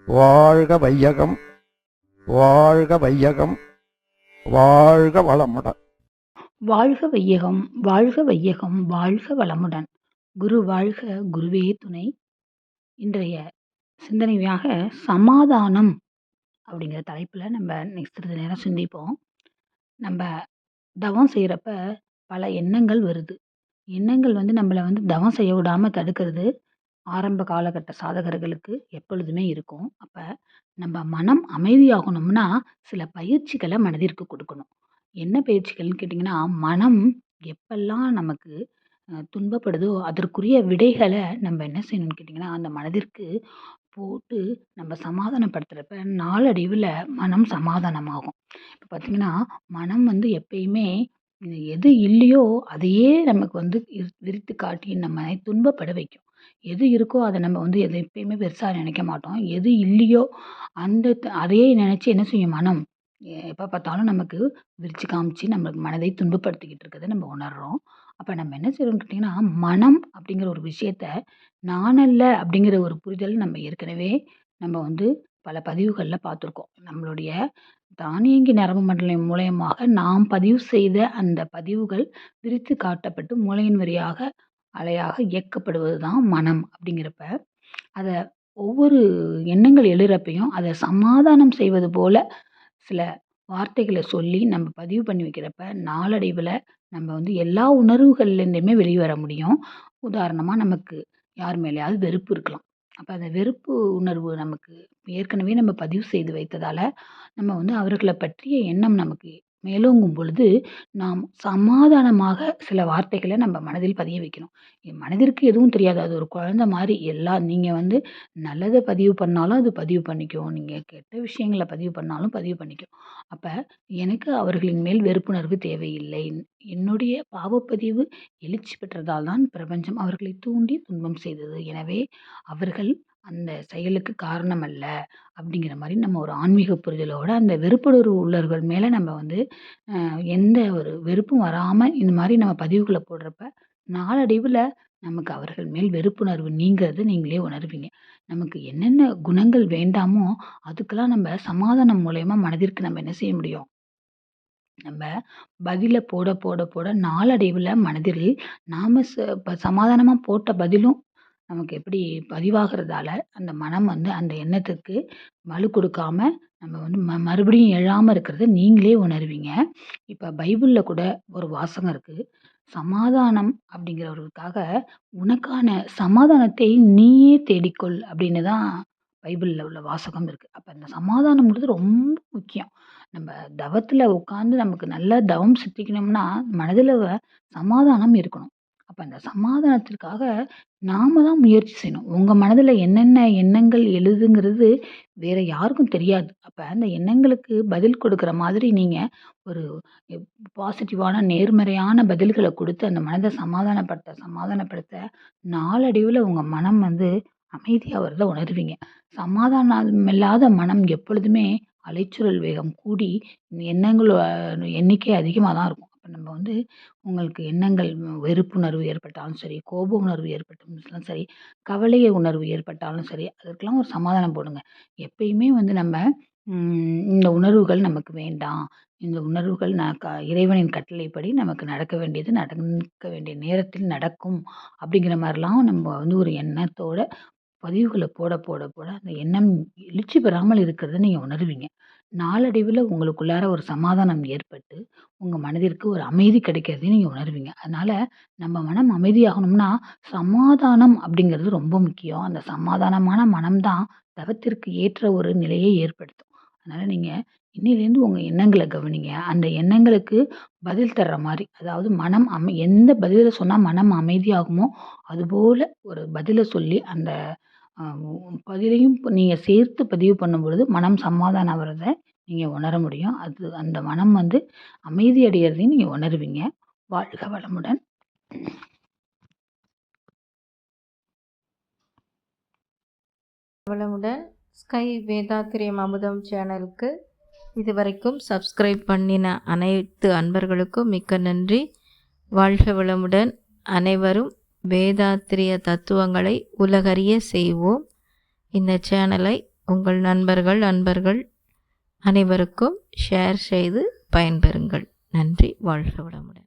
வாழ்க வையகம், வாழ்க வையகம், வாழ்க வளமுடன். வாழ்க வையகம், வாழ்க வையகம், வாழ்க வளமுடன். குரு வாழ்க, குருவே துணை. இன்றைய சிந்தனையாக சமாதானம் அப்படிங்கிற தலைப்பில் நம்ம சிறிது நேரம் சிந்திப்போம். நம்ம தவம் செய்கிறப்ப பல எண்ணங்கள் வருது. எண்ணங்கள் நம்மளை தவம் செய்ய விடாமல் தடுக்கிறது ஆரம்ப காலகட்ட சாதகர்களுக்கு எப்பொழுதுமே இருக்கும். அப்போ நம்ம மனம் அமைதியாகணும்னா சில பயிற்சிகளை மனதிற்கு கொடுக்கணும். என்ன பயிற்சிகள்னு கேட்டிங்கன்னா, மனம் எப்பெல்லாம் நமக்கு துன்பப்படுதோ அதற்குரிய விடைகளை நம்ம என்ன செய்யணும்னு கேட்டிங்கன்னா, அந்த மனதிற்கு போட்டு நம்ம சமாதானப்படுத்துகிறப்ப நாளடைவில் மனம் சமாதானமாகும். இப்போ பார்த்திங்கன்னா, மனம் எப்பயுமே எது இல்லையோ அதையே நமக்கு விரித்து காட்டி நம்மை துன்பப்பட வைக்கும். எது இருக்கோ அதை நம்ம எதை எப்பயுமே பெருசாக நினைக்க மாட்டோம். எது இல்லையோ அதையே நினச்சி என்ன செய்யும் மனம் எப்போ பார்த்தாலும் நமக்கு விரிச்சு காமிச்சு நம்மளுக்கு மனதை துன்பப்படுத்திக்கிட்டு இருக்கிறத நம்ம உணர்றோம். அப்போ நம்ம என்ன செய்யறோம்னு கேட்டிங்கன்னா, மனம் அப்படிங்கிற ஒரு விஷயத்த நானல்ல அப்படிங்கிற ஒரு புரிதல் நம்ம ஏற்கனவே நம்ம பல பதிவுகளில் பார்த்துருக்கோம். நம்மளுடைய தானியங்கி நரம்பு மண்டலம் மூலயமாக நாம் பதிவு செய்த அந்த பதிவுகள் விரித்து காட்டப்பட்டு மூளையின் வழியாக அலையாக இயக்கப்படுவது தான் மனம். அப்படிங்கிறப்ப அதை ஒவ்வொரு எண்ணங்கள் எழுறப்பையும் அதை சமாதானம் செய்வது போல சில வார்த்தைகளை சொல்லி நம்ம பதிவு பண்ணி வைக்கிறப்ப நாளடைவில் நம்ம எல்லா உணர்வுகள்லேருந்துமே வெளியே வர முடியும். உதாரணமாக நமக்கு யார் மேலேயாவது வெறுப்பு இருக்கலாம். அப்போ அந்த வெறுப்பு உணர்வு நமக்கு ஏற்கனவே நம்ம பதிவு செய்து வைத்ததால் நம்ம அவர்களை பற்றிய எண்ணம் நமக்கு மேலோங்கும் பொழுது நாம் சமாதானமாக சில வார்த்தைகளை நம்ம மனதில் பதிய வைக்கணும். என் மனதிற்கு எதுவும் தெரியாது, அது ஒரு குழந்தை மாதிரி. நீங்கள் நல்லதை பதிவு பண்ணாலும் அது பதிவு பண்ணிக்கும், நீங்கள் கெட்ட விஷயங்களை பதிவு பண்ணாலும் பதிவு பண்ணிக்கும். அப்போ எனக்கு அவர்களின் மேல் வெறுப்புணர்வு தேவையில்லை. என்னுடைய பாவப்பதிவு எழுச்சி பெற்றதால் தான் பிரபஞ்சம் அவர்களை தூண்டி துன்பம் செய்தது. எனவே அவர்கள் அந்த செயலுக்கு காரணம் அல்ல அப்படிங்கிற மாதிரி நம்ம ஒரு ஆன்மீக புரிதலோட அந்த வெறுப்புணர்வு உள்ளவர்கள் மேலே நம்ம எந்த ஒரு வெறுப்பும் வராமல் இந்த மாதிரி நம்ம பதிவுகளை போடுறப்ப நாளடைவில் நமக்கு அவர்கள் மேல் வெறுப்புணர்வு நீங்கிறது நீங்களே உணர்வீங்க. நமக்கு என்னென்ன குணங்கள் வேண்டாமோ அதுக்கெல்லாம் நம்ம சமாதானம் மூலயமா மனதிற்கு நம்ம என்ன செய்ய முடியும், நம்ம பதிலை போட போட போட நாளடைவில் மனதில் நாம் சமாதானமாக போட்ட பதிலும் நமக்கு எப்படி பதிவாகிறதால அந்த மனம் அந்த எண்ணத்துக்கு வலு கொடுக்காம நம்ம மறுபடியும் எழாமல் இருக்கிறத நீங்களே உணர்வீங்க. இப்போ பைபிளில் கூட ஒரு வாசகம் இருக்குது. சமாதானம் அப்படிங்கிறவர்களுக்காக உனக்கான சமாதானத்தை நீயே தேடிக்கொள் அப்படின்னு தான் பைபிளில் உள்ள வாசகம் இருக்குது. அப்போ அந்த சமாதானம்ன்றது ரொம்ப முக்கியம். நம்ம தவத்தில் உட்காந்து நமக்கு நல்லா தவம் சித்திக்கணும்னா மனதில் சமாதானம் இருக்கணும். அப்போ அந்த சமாதானத்திற்காக நாம தான் முயற்சி செய்யணும். உங்கள் மனதில் என்னென்ன எண்ணங்கள் எழுதுங்கிறது வேற யாருக்கும் தெரியாது. அப்போ அந்த எண்ணங்களுக்கு பதில் கொடுக்குற மாதிரி நீங்கள் ஒரு பாசிட்டிவான நேர்மறையான பதில்களை கொடுத்து அந்த மனதை சமாதானப்படுத்த நாளடைவில் உங்கள் மனம் அமைதியாக வரத உணர்வீங்க. சமாதானம் இல்லாத மனம் எப்பொழுதுமே அலைச்சுழல் வேகம் கூடி எண்ணங்கள் எண்ணிக்கை அதிகமாக தான் இருக்கும். அப்போ நம்ம உங்களுக்கு எண்ணங்கள் வெறுப்புணர்வு ஏற்பட்டாலும் சரி, கோப உணர்வு ஏற்பட்டாலும் சரி, கவலை உணர்வு ஏற்பட்டாலும் சரி, அதுக்கெல்லாம் ஒரு சமாதானம் போடுங்க. எப்பயுமே நம்ம இந்த உணர்வுகள் நமக்கு வேண்டாம், இந்த உணர்வுகள் இறைவனின் கட்டளைப்படி நமக்கு நடக்க வேண்டிய நேரத்தில் நடக்கும் அப்படிங்கிற மாதிரிலாம் நம்ம ஒரு எண்ணத்தோட பதிவுகளை போட போட போட அந்த எண்ணம் எழுச்சி பெறாமல் இருக்கிறத நீங்கள் உணர்வீங்க. நாளடைவில் உங்களுக்குள்ளார ஒரு சமாதானம் ஏற்பட்டு உங்கள் மனதிற்கு ஒரு அமைதி கிடைக்கிறதையும் நீங்கள் உணர்வீங்க. அதனால் நம்ம மனம் அமைதியாகணும்னா சமாதானம் அப்படிங்கிறது ரொம்ப முக்கியம். அந்த சமாதானமான மனம்தான் தவத்திற்கு ஏற்ற ஒரு நிலையை ஏற்படுத்தும். அதனால் நீங்கள் இன்னிலேருந்து உங்கள் எண்ணங்களை கவனிங்க. அந்த எண்ணங்களுக்கு பதில் தர்ற மாதிரி, அதாவது மனம் எந்த பதிலை சொன்னால் மனம் அமைதியாகுமோ அதுபோல் ஒரு பதிலை சொல்லி அந்த பதிலையும் நீங்கள் சேர்த்து பதிவு பண்ணும்பொழுது மனம் சமாதானம் ஆகிறத நீங்கள் உணர முடியும். அந்த மனம் அமைதி அடைகிறதையும் நீங்கள் உணர்வீங்க. வாழ்க வளமுடன். வளமுடன். ஸ்கை வேதாத்திரியம் அமுதம் சேனலுக்கு இதுவரைக்கும் சப்ஸ்கிரைப் பண்ணின அனைத்து அன்பர்களுக்கும் மிக்க நன்றி. வாழ்க வளமுடன். அனைவரும் வேதாத்திரிய தத்துவங்களை உலகறிய செய்வோம். இந்த சேனலை உங்கள் நண்பர்கள் அனைவருக்கும் ஷேர் செய்து பயன்பெறுங்கள். நன்றி. வாழ்க வளமுடன்.